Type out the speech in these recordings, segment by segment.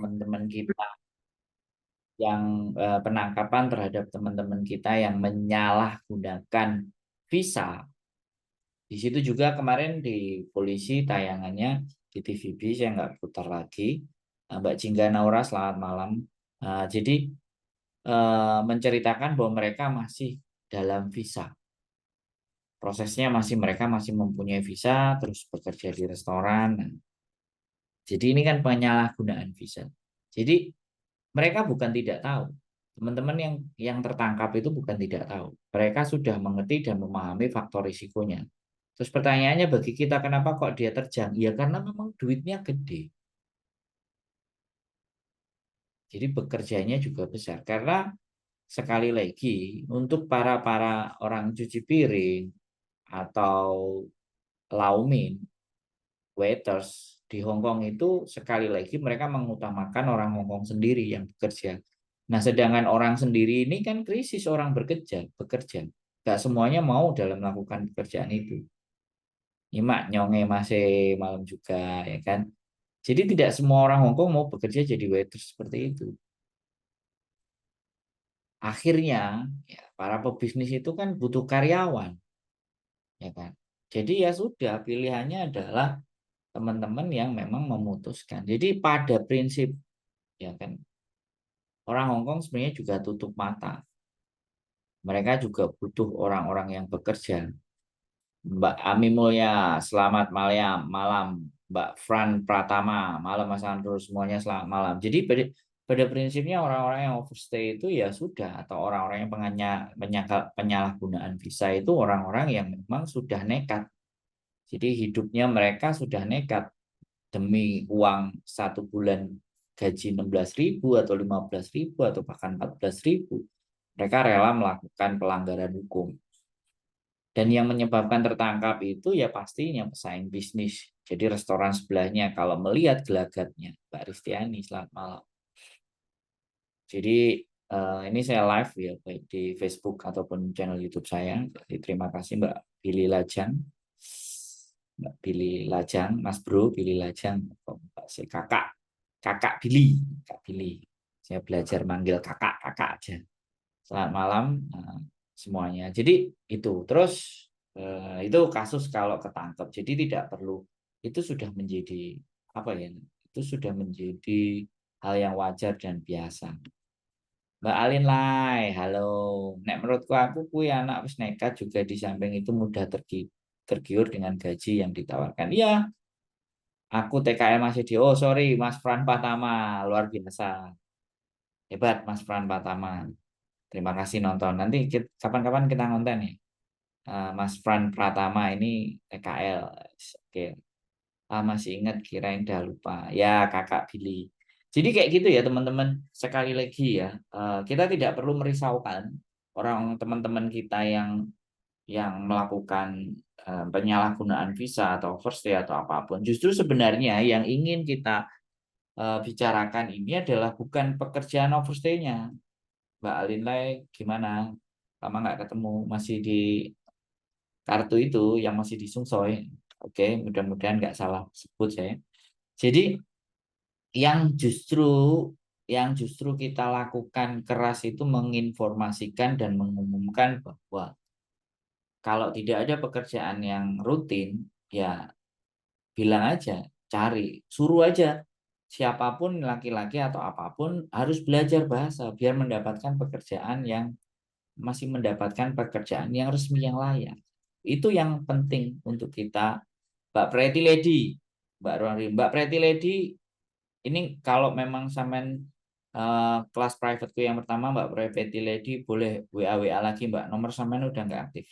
teman-teman kita yang penangkapan terhadap teman-teman kita yang menyalahgunakan visa. Di situ juga kemarin di polisi tayangannya di TVB, saya nggak putar lagi. Mbak Jingga Naura, selamat malam. Jadi menceritakan bahwa mereka masih dalam visa. Prosesnya mereka masih mempunyai visa, terus bekerja di restoran. Nah, jadi ini kan penyalahgunaan visa. Jadi mereka bukan tidak tahu. Teman-teman yang tertangkap itu bukan tidak tahu. Mereka sudah mengerti dan memahami faktor risikonya. Terus pertanyaannya bagi kita, kenapa kok dia terjang? Ya karena memang duitnya gede. Jadi bekerjanya juga besar. Karena sekali lagi untuk para orang cuci piring atau laumin, waiters di Hong Kong itu sekali lagi mereka mengutamakan orang Hong Kong sendiri yang bekerja. Nah, sedangkan orang sendiri ini kan krisis orang bekerja. Gak semuanya mau dalam melakukan pekerjaan itu. Nyimak nyonge masih malam juga, ya kan? Jadi tidak semua orang Hong Kong mau bekerja jadi waiter seperti itu. Akhirnya, ya, para pebisnis itu kan butuh karyawan, ya kan? Jadi ya sudah, pilihannya adalah teman-teman yang memang memutuskan. Jadi pada prinsip, ya kan, orang Hong Kong sebenarnya juga tutup mata. Mereka juga butuh orang-orang yang bekerja. Mbak Ami Mulya, selamat malam. Mbak Fran Pratama, malam Mas Andro, semuanya selamat malam. Jadi pada prinsipnya orang-orang yang overstay itu ya sudah, atau orang-orang yang penyalahgunaan visa itu orang-orang yang memang sudah nekat. Jadi hidupnya mereka sudah nekat demi uang 1 bulan gaji 16.000 atau 15.000 atau bahkan 14.000. Mereka rela melakukan pelanggaran hukum. Dan yang menyebabkan tertangkap itu ya pastinya pesaing bisnis. Jadi restoran sebelahnya kalau melihat gelagatnya, Mbak Ristiani, selamat malam. Jadi ini saya live ya, baik di Facebook ataupun channel YouTube saya. Jadi terima kasih Mbak Billy Lajang. Mbak Billy Lajang, Mas Bro Billy Lajang, Mbak si kakak Billy, Kak Billy. Saya belajar manggil kakak aja. Selamat malam semuanya. Jadi itu terus itu kasus kalau ketangkep. Jadi tidak perlu, itu sudah menjadi apa ya? Itu sudah menjadi hal yang wajar dan biasa. Mbak Alin Lai, halo. Nek menurutku aku kui anak wis nekat juga di samping itu mudah tergiur dengan gaji yang ditawarkan. Iya, aku TKL masih di. Oh sorry, Mas Fran Patama, luar biasa. Hebat Mas Fran Patama. Terima kasih nonton. Nanti kapan-kapan kita nonton nih. Mas Fran Pratama ini TKL. Oke. Masih ingat, kirain udah lupa. Ya, Kakak Billy. Jadi kayak gitu ya teman-teman. Sekali lagi ya, kita tidak perlu merisaukan orang teman-teman kita yang melakukan penyalahgunaan visa atau overstay atau apapun. Justru sebenarnya yang ingin kita bicarakan ini adalah bukan pekerjaan overstay-nya. Mbak Alinlay gimana? Lama nggak ketemu, masih di kartu itu yang masih di Sungsoy. Oke, mudah-mudahan nggak salah sebut saya. Jadi yang justru kita lakukan keras itu menginformasikan dan mengumumkan bahwa kalau tidak ada pekerjaan yang rutin, ya bilang aja, cari, suruh aja siapapun laki-laki atau apapun harus belajar bahasa biar mendapatkan pekerjaan yang resmi yang layak. Itu yang penting untuk kita. Mbak Pretty Lady, Mbak Pretty Lady, ini kalau memang sampean kelas privateku yang pertama Mbak Pretty Lady boleh WA lagi Mbak. Nomor sampean udah nggak aktif.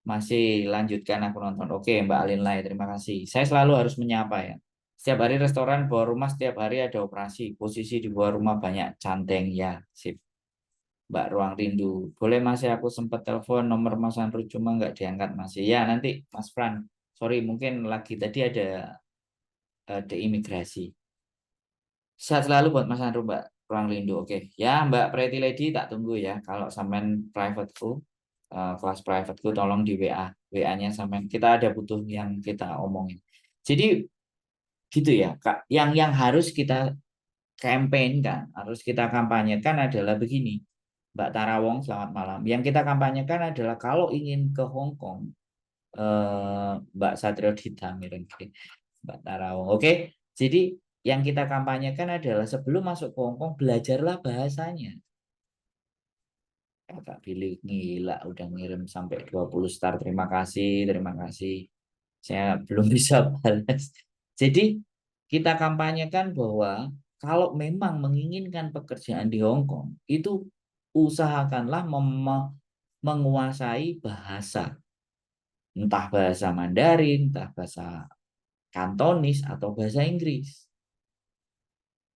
Masih lanjutkan aku nonton. Oke, Mbak Alin Lai, terima kasih. Saya selalu harus menyapa ya. Setiap hari restoran bawah rumah, setiap hari ada operasi. Posisi di bawah rumah banyak canteng ya. Sip. Mbak Ruang Rindu. Boleh masih aku sempat telepon nomor Mas Andrew cuma nggak diangkat masih. Ya nanti Mas Fran. Sorry mungkin lagi tadi ada imigrasi. Sehat selalu buat Mas Andrew Mbak Ruang Rindu. Oke. Ya Mbak Pretty Lady tak tunggu ya. Kalau sampean privateku, kelas privateku tolong di WA. WA-nya sampean. Kita ada butuh yang kita omongin. Jadi gitu ya Kak. Yang harus kita campaign kan, harus kita kampanyekan adalah begini. Mbak Tarawong, selamat malam. Yang kita kampanyekan adalah kalau ingin ke Hong Kong, Mbak Satrio Dita miring Mbak Tarawong. Oke, jadi yang kita kampanyekan adalah sebelum masuk ke Hong Kong belajarlah bahasanya. Kakak Billy gila udah ngirim sampai 20 star. Terima kasih, terima kasih. Saya belum bisa balas. Jadi kita kampanyekan bahwa kalau memang menginginkan pekerjaan di Hong Kong, itu usahakanlah menguasai bahasa. Entah bahasa Mandarin, entah bahasa Kantonis, atau bahasa Inggris.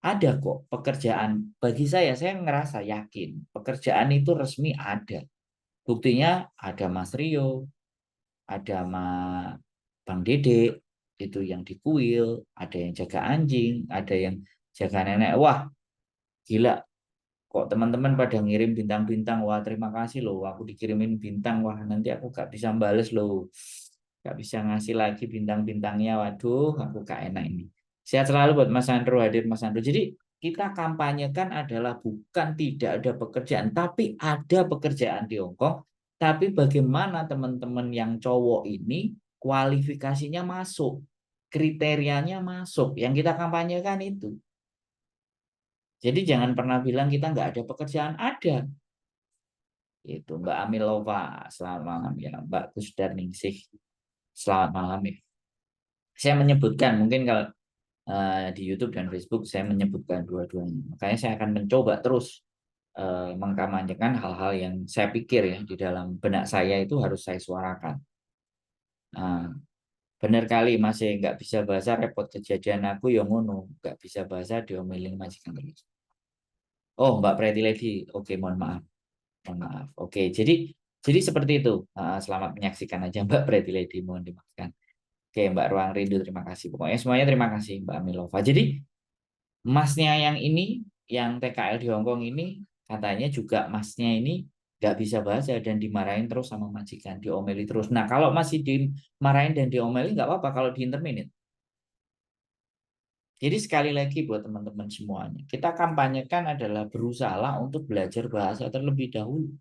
Ada kok pekerjaan. Bagi saya ngerasa yakin pekerjaan itu resmi ada. Buktinya ada Mas Rio, ada Bang Dede, itu yang di kuil, ada yang jaga anjing, ada yang jaga nenek. Wah, gila. Kok teman-teman pada ngirim bintang-bintang. Wah, terima kasih loh. Aku dikirimin bintang. Wah, nanti aku gak bisa bales loh. Gak bisa ngasih lagi bintang-bintangnya. Waduh, aku gak enak ini. Sehat selalu buat Mas Andro, hadir Mas Andro. Jadi kita kampanyekan adalah bukan tidak ada pekerjaan, tapi ada pekerjaan di Hongkong. Tapi bagaimana teman-teman yang cowok ini kualifikasinya masuk, kriterianya masuk. Yang kita kampanyekan itu. Jadi jangan pernah bilang kita nggak ada pekerjaan, ada. Itu Mbak Amilova, selamat malam ya. Mbak Kusdar Ningsih, selamat malam ya. Saya menyebutkan, mungkin kalau di YouTube dan Facebook saya menyebutkan dua-duanya. Makanya saya akan mencoba terus mengkampanyekan hal-hal yang saya pikir ya di dalam benak saya itu harus saya suarakan. Nah, benar kali masih nggak bisa bahasa repot kejadian aku yang ngono, nggak bisa bahasa diomelin majikan terus. Oh, Mbak Pretty Lady, oke mohon maaf. Mohon maaf. Oke, jadi seperti itu. Selamat menyaksikan aja Mbak Pretty Lady, mohon dimaafkan. Oke, Mbak Ruang Rindu, terima kasih. Pokoknya semuanya terima kasih Mbak Milova. Jadi masnya yang ini, yang TKL di Hongkong ini, katanya juga masnya ini nggak bisa bahasa dan dimarahin terus sama majikan, diomeli terus. Nah, kalau masih dimarahin dan diomeli nggak apa-apa kalau di interminate. Jadi sekali lagi buat teman-teman semuanya, kita kampanyekan adalah berusaha untuk belajar bahasa terlebih dahulu.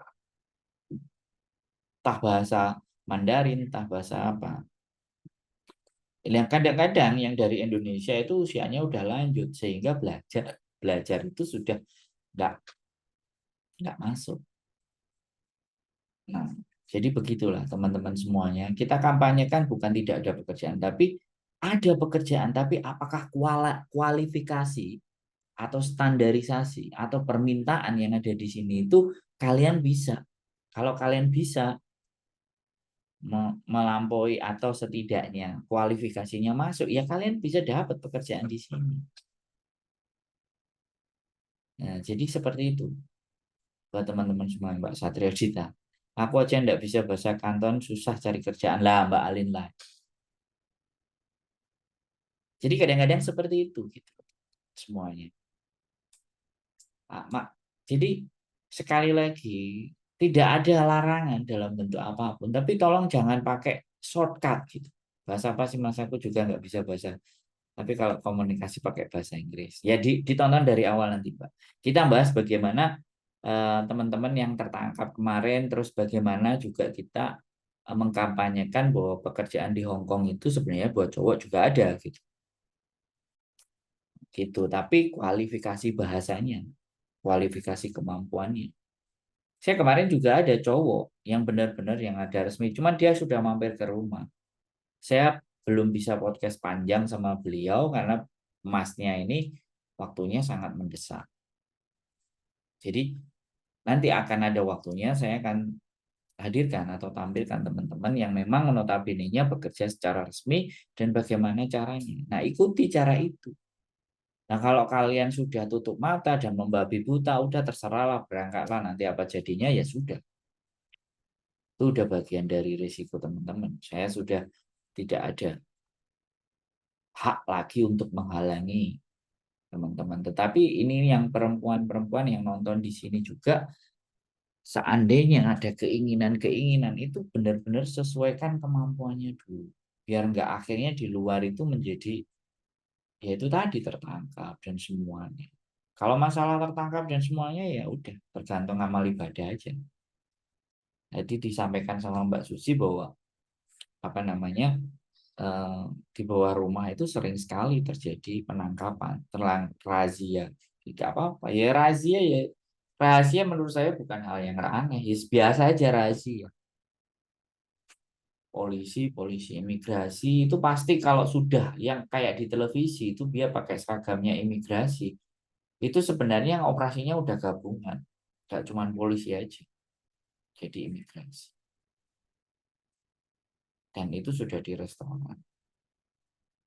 Entah bahasa Mandarin, entah bahasa apa. Yang kadang-kadang yang dari Indonesia itu usianya udah lanjut sehingga belajar belajar itu sudah nggak nggak masuk. Nah, jadi begitulah teman-teman semuanya. Kita kampanyekan bukan tidak ada pekerjaan, tapi ada pekerjaan, tapi apakah kualifikasi atau standarisasi atau permintaan yang ada di sini itu kalian bisa. Kalau kalian bisa melampaui atau setidaknya kualifikasinya masuk, ya kalian bisa dapat pekerjaan di sini. Nah, jadi seperti itu buat teman-teman semua Mbak Satrio Dita. Aku aja nggak bisa bahasa Kanton, susah cari kerjaan lah Mbak Alin lah. Jadi kadang-kadang seperti itu gitu semuanya. Jadi sekali lagi tidak ada larangan dalam bentuk apapun, tapi tolong jangan pakai shortcut gitu. Bahasa apa sih Mas? Aku juga nggak bisa bahasa. Tapi kalau komunikasi pakai bahasa Inggris, ya ditonton dari awal nanti, Pak. Kita bahas bagaimana teman-teman yang tertangkap kemarin, terus bagaimana juga kita mengkampanyekan bahwa pekerjaan di Hong Kong itu sebenarnya buat cowok juga ada gitu. Gitu. Tapi kualifikasi bahasanya, kualifikasi kemampuannya. Saya kemarin juga ada cowok yang benar-benar yang ada resmi, cuman dia sudah mampir ke rumah. Saya belum bisa podcast panjang sama beliau karena masnya ini waktunya sangat mendesak. Jadi nanti akan ada waktunya saya akan hadirkan atau tampilkan teman-teman yang memang notabene-nya bekerja secara resmi dan bagaimana caranya. Nah, ikuti cara itu. Nah, kalau kalian sudah tutup mata dan membabi buta, udah terserahlah, berangkatlah, nanti apa jadinya ya sudah. Itu udah bagian dari risiko teman-teman. Saya sudah tidak ada hak lagi untuk menghalangi teman-teman. Tetapi ini yang perempuan-perempuan yang nonton di sini juga, seandainya ada keinginan-keinginan itu benar-benar sesuaikan kemampuannya dulu. Biar nggak akhirnya di luar itu menjadi, ya itu tadi tertangkap dan semuanya. Kalau masalah tertangkap dan semuanya ya udah tergantung amal ibadah aja. Jadi disampaikan sama Mbak Susi bahwa apa namanya eh, di bawah rumah itu sering sekali terjadi penangkapan, razia. Tidak apa-apa ya razia ya. Rahasia menurut saya bukan hal yang aneh, ya, biasa aja rahasia. Polisi imigrasi itu pasti kalau sudah yang kayak di televisi itu dia pakai seragamnya imigrasi. Itu sebenarnya yang operasinya udah gabungan. Gak cuma polisi aja. Jadi imigrasi. Dan itu sudah di restoran.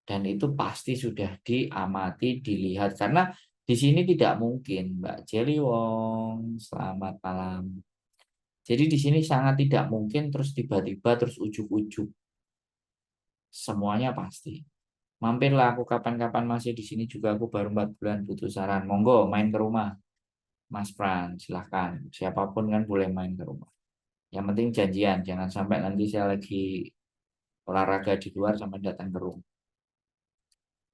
Dan itu pasti sudah diamati, dilihat. Karena di sini tidak mungkin, Mbak Jeliwong, selamat malam. Jadi di sini sangat tidak mungkin terus tiba-tiba terus ujuk-ujuk. Semuanya pasti. Mampirlah aku kapan-kapan masih di sini juga aku baru 4 bulan butuh saran. Monggo main ke rumah. Mas Pran, silahkan. Siapapun kan boleh main ke rumah. Yang penting janjian, jangan sampai nanti saya lagi olahraga di luar sampai datang ke rumah.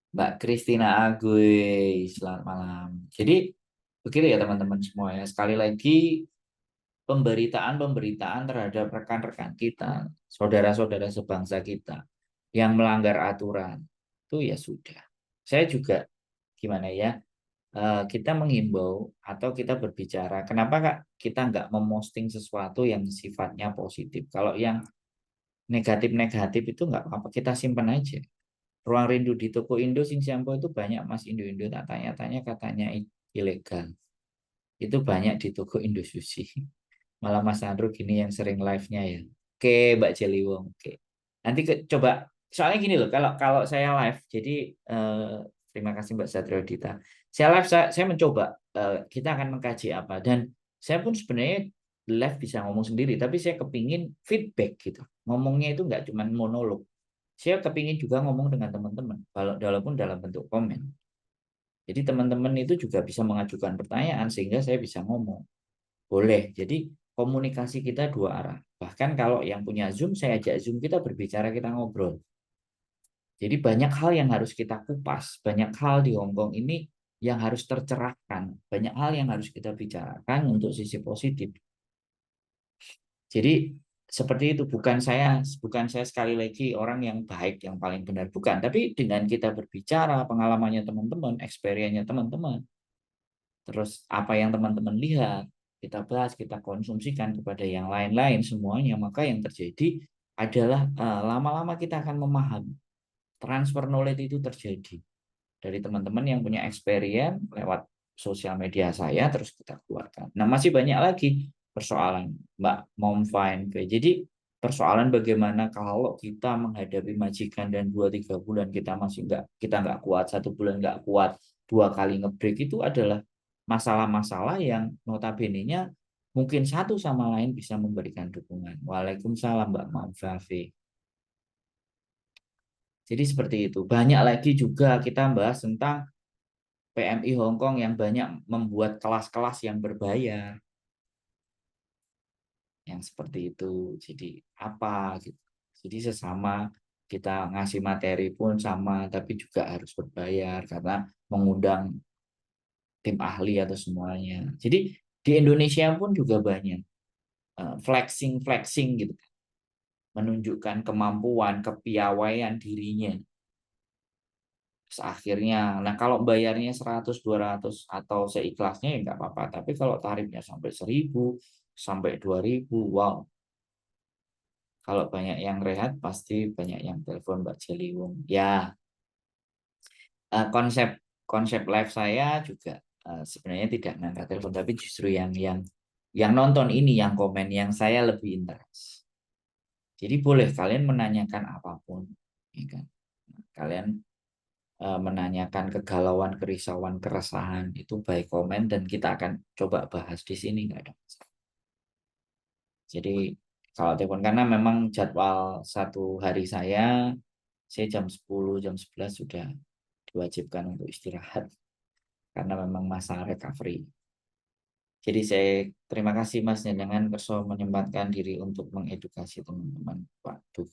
Mbak Christina Aguy, selamat malam. Jadi begitu ya teman-teman semua ya. Sekali lagi pemberitaan-pemberitaan terhadap rekan-rekan kita, saudara-saudara sebangsa kita yang melanggar aturan itu ya sudah. Saya juga gimana ya? Kita menghimbau atau kita berbicara, kenapa Kak kita nggak memosting sesuatu yang sifatnya positif? Kalau yang negatif-negatif itu nggak apa-apa, kita simpan aja. Ruang rindu di toko Indo Sing Siampo itu banyak Mas Indo-Indo tak tanya-tanya katanya ilegal. Itu banyak di toko Indo Sushi. Malah Mas Andrew gini yang sering live-nya ya. Oke, Mbak Jeliwong. Oke. Nanti coba soalnya gini loh, kalau kalau saya live, jadi terima kasih Mbak Satrio Dita. Saya live saya mencoba kita akan mengkaji apa dan saya pun sebenarnya live bisa ngomong sendiri, tapi saya kepingin feedback gitu. Ngomongnya itu nggak cuma monolog. Saya kepingin juga ngomong dengan teman-teman, walaupun dalam bentuk komen. Jadi teman-teman itu juga bisa mengajukan pertanyaan sehingga saya bisa ngomong. Boleh. Jadi komunikasi kita dua arah. Bahkan kalau yang punya Zoom, saya ajak Zoom kita berbicara, kita ngobrol. Jadi banyak hal yang harus kita kupas, banyak hal di Hongkong ini yang harus tercerahkan, banyak hal yang harus kita bicarakan untuk sisi positif. Jadi seperti itu, bukan saya sekali lagi orang yang baik, yang paling benar, bukan. Tapi dengan kita berbicara, pengalamannya teman-teman, experience-nya teman-teman, terus apa yang teman-teman lihat, kita bahas, kita konsumsikan kepada yang lain-lain semuanya, maka yang terjadi adalah lama-lama kita akan memahami. Transfer knowledge itu terjadi dari teman-teman yang punya experience lewat sosial media saya, terus kita keluarkan. Nah, masih banyak lagi persoalan, Mbak Mom Fine. Jadi persoalan bagaimana kalau kita menghadapi majikan dan 2-3 bulan kita nggak kuat, 1 bulan nggak kuat, 2 kali ngebreak itu adalah masalah-masalah yang notabene-nya mungkin satu sama lain bisa memberikan dukungan. Waalaikumsalam Mbak Mom Fafi. Jadi seperti itu. Banyak lagi juga kita bahas tentang PMI Hong Kong yang banyak membuat kelas-kelas yang berbayar. Yang seperti itu. Jadi apa gitu. Jadi sesama kita ngasih materi pun sama, tapi juga harus berbayar karena mengundang tim ahli atau semuanya. Jadi di Indonesia pun juga banyak flexing gitu, menunjukkan kemampuan, kepiawaian dirinya. Terus akhirnya, nah kalau bayarnya 100, 200 atau seikhlasnya ya nggak apa-apa. Tapi kalau tarifnya sampai 1.000, sampai 2.000, wow. Kalau banyak yang rehat, pasti banyak yang telepon Mbak Jeliwung. Ya, konsep konsep live saya juga sebenarnya tidak ngangkat telepon, tapi justru yang nonton ini, yang komen, yang saya lebih interest. Jadi boleh kalian menanyakan apapun, ya kan? Kalian menanyakan kegalauan, kerisauan, keresahan itu by komen dan kita akan coba bahas di sini nggak ada masalah. Jadi kalau telepon karena memang jadwal satu hari saya jam 10, jam 11 sudah diwajibkan untuk istirahat karena memang masa recovery. Jadi saya terima kasih Mas Jenengan kerso menyempatkan diri untuk mengedukasi teman-teman. Waduh,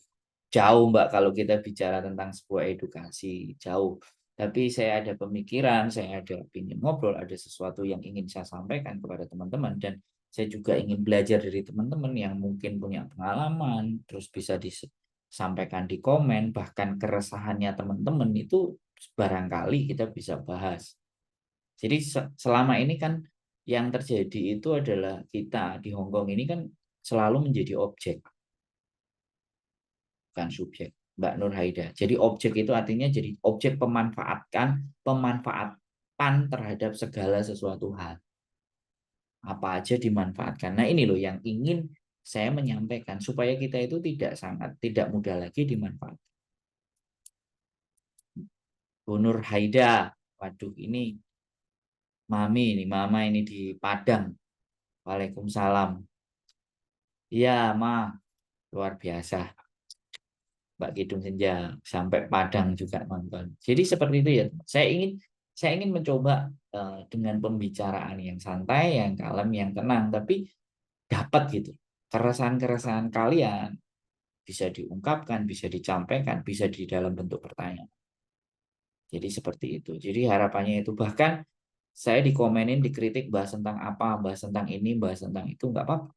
jauh Mbak kalau kita bicara tentang sebuah edukasi, jauh. Tapi saya ada pemikiran, saya ada ingin ngobrol, ada sesuatu yang ingin saya sampaikan kepada teman-teman, dan saya juga ingin belajar dari teman-teman yang mungkin punya pengalaman, terus bisa disampaikan di komen, bahkan keresahannya teman-teman itu barangkali kita bisa bahas. Jadi selama ini kan yang terjadi itu adalah kita di Hong Kong ini kan selalu menjadi objek, bukan subjek, Mbak Nur Haida. Jadi objek itu artinya jadi objek pemanfaatan terhadap segala sesuatu hal. Apa aja dimanfaatkan. Nah ini loh yang ingin saya menyampaikan supaya kita itu tidak mudah lagi dimanfaatkan. Bu Nur Haida, waduh ini mama ini di Padang. Waalaikumsalam. Iya, Ma, luar biasa. Mbak Kidung Senja sampai Padang juga nonton. Jadi seperti itu ya. Saya ingin mencoba dengan pembicaraan yang santai, yang kalem, yang tenang, tapi dapat gitu. Keresahan-keresahan kalian bisa diungkapkan, bisa dicampaikan, bisa di dalam bentuk pertanyaan. Jadi seperti itu. Jadi harapannya itu bahkan saya dikomenin, dikritik, bahas tentang apa, bahas tentang ini, bahas tentang itu, nggak apa-apa.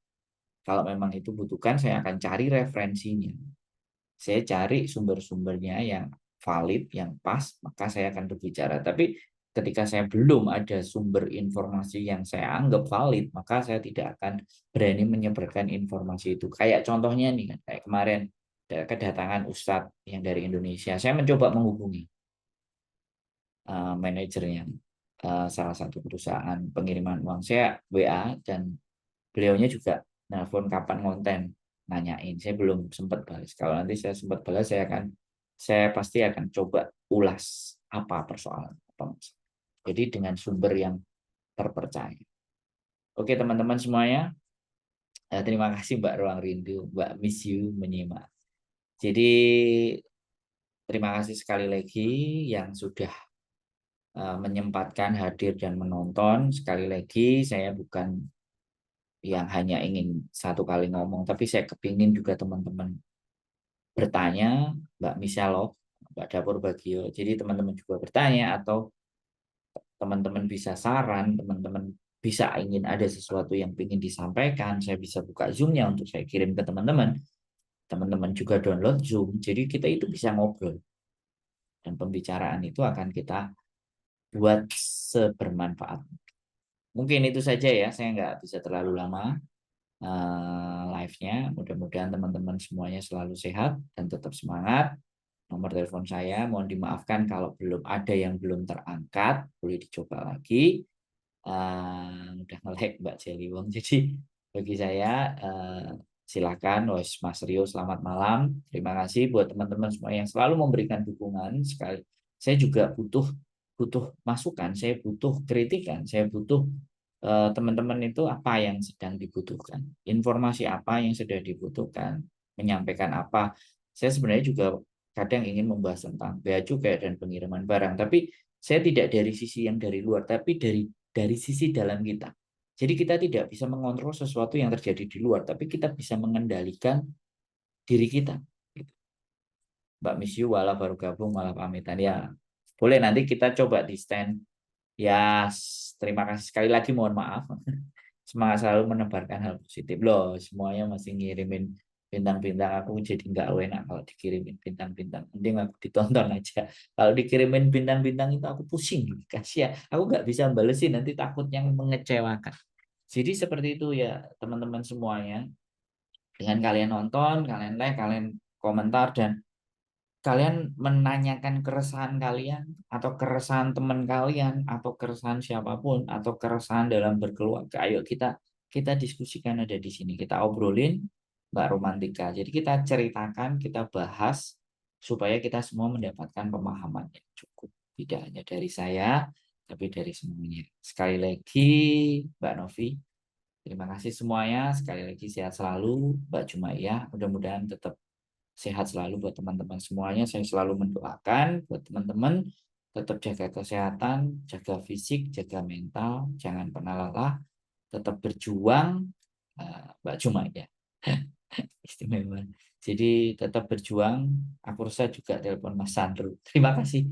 Kalau memang itu butuhkan, saya akan cari referensinya. Saya cari sumber-sumbernya yang valid, yang pas, maka saya akan berbicara. Tapi ketika saya belum ada sumber informasi yang saya anggap valid, maka saya tidak akan berani menyebarkan informasi itu. Kayak contohnya nih, kayak kemarin kedatangan Ustadz yang dari Indonesia. Saya mencoba menghubungi manajernya salah satu perusahaan pengiriman uang. Saya WA dan beliaunya juga nelfon kapan konten, nanyain. Saya belum sempat balas. Kalau nanti saya sempat balas, saya pasti akan coba ulas apa persoalan, apa masalah. Jadi dengan sumber yang terpercaya. Oke teman-teman semuanya, terima kasih Mbak Ruang Rindu, Mbak Miss You menyimak. Jadi terima kasih sekali lagi yang sudah menyempatkan hadir dan menonton. Sekali lagi saya bukan yang hanya ingin satu kali ngomong, tapi saya kepingin juga teman-teman bertanya, Mbak Misalov, Mbak Dapur Bagio. Jadi teman-teman juga bertanya atau teman-teman bisa saran, teman-teman bisa ingin ada sesuatu yang ingin disampaikan, saya bisa buka Zoom-nya untuk saya kirim ke teman-teman. Teman-teman juga download Zoom, jadi kita itu bisa ngobrol. Dan pembicaraan itu akan kita buat sebermanfaat. Mungkin itu saja ya, saya nggak bisa terlalu lama live-nya. Mudah-mudahan teman-teman semuanya selalu sehat dan tetap semangat. Nomor telepon saya, mohon dimaafkan kalau belum ada yang belum terangkat, boleh dicoba lagi. Udah nge-lag Mbak Jeliwong, jadi bagi saya silakan. Mas Rio, selamat malam. Terima kasih buat teman-teman semua yang selalu memberikan dukungan. Sekali, saya juga butuh butuh masukan, saya butuh kritikan, saya butuh teman-teman itu apa yang sedang dibutuhkan, informasi apa yang sudah dibutuhkan, menyampaikan apa. Saya sebenarnya juga kadang ingin membahas tentang bea cukai dan pengiriman barang, tapi saya tidak dari sisi yang dari luar, tapi dari sisi dalam kita. Jadi kita tidak bisa mengontrol sesuatu yang terjadi di luar, tapi kita bisa mengendalikan diri kita. Mbak Miss You, walau baru gabung malah pamitan ya. Boleh nanti kita coba di stand. Ya, terima kasih sekali lagi, mohon maaf. Semangat selalu menebarkan hal positif loh. Semuanya masih ngirimin bintang-bintang, aku jadi nggak enak kalau dikirimin bintang-bintang. Mending aku ditonton aja. Kalau dikirimin bintang-bintang itu aku pusing, kasihan. Aku nggak bisa balesin, nanti takut yang mengecewakan. Jadi seperti itu ya teman-teman semuanya. Dengan kalian nonton, kalian like, kalian komentar, dan kalian menanyakan keresahan kalian atau keresahan teman kalian atau keresahan siapapun atau keresahan dalam berkeluarga, ayo kita diskusikan, ada di sini, kita obrolin, Mbak Romantika. Jadi kita ceritakan, kita bahas supaya kita semua mendapatkan pemahaman yang cukup, tidak hanya dari saya tapi dari semuanya. Sekali lagi Mbak Novi, terima kasih semuanya. Sekali lagi sehat selalu Mbak Jumaiyah, mudah-mudahan tetap sehat selalu buat teman-teman semuanya. Saya selalu mendoakan buat teman-teman tetap jaga kesehatan, jaga fisik, jaga mental, jangan pernah lelah, tetap berjuang. Mbak Cuma ya, istimewa. Jadi tetap berjuang. Aku rasa juga telepon Mas Sandro. Terima kasih.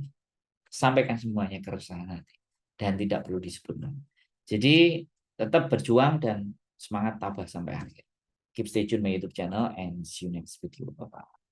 sampaikan semuanya keresahan hati dan tidak perlu disebut nama. Jadi tetap berjuang dan semangat tabah sampai akhir. Keep stay tune my YouTube channel and see you next video. Bye-bye.